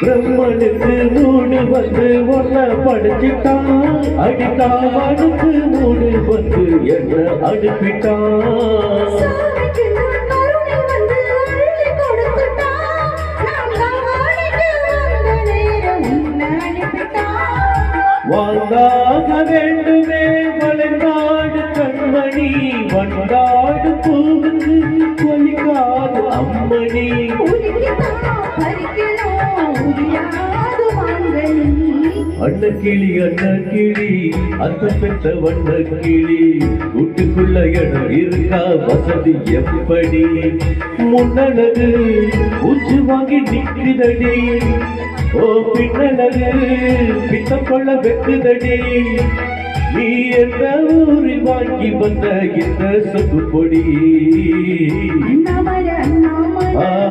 பிரம்மனுக்கு மூடு வந்து ஒன்ன படிச்சுட்டான், அடிக்காமனுக்கு மூடு வந்து என்ன அனுப்பிட்டான். வாழ்ந்தாக வேண்டுமே வளைநாடு கண்மணி, வண்டாடு பூவுக்கு கொலிக்காது அம்மணி. அண்ண கிளி அந்த பெற்ற வண்ண கிளி, வீட்டுக்குள்ள இடம் இருக்கா வசதி எப்படி? முன்னழகு உச்சு வாங்கி நிற்குதடி, ஓ பின்னழகு பித்தம் கொள்ள வெக்குதடி. நீ எந்த ஊரில் வாங்கி வந்த இந்த சொத்து பொடி?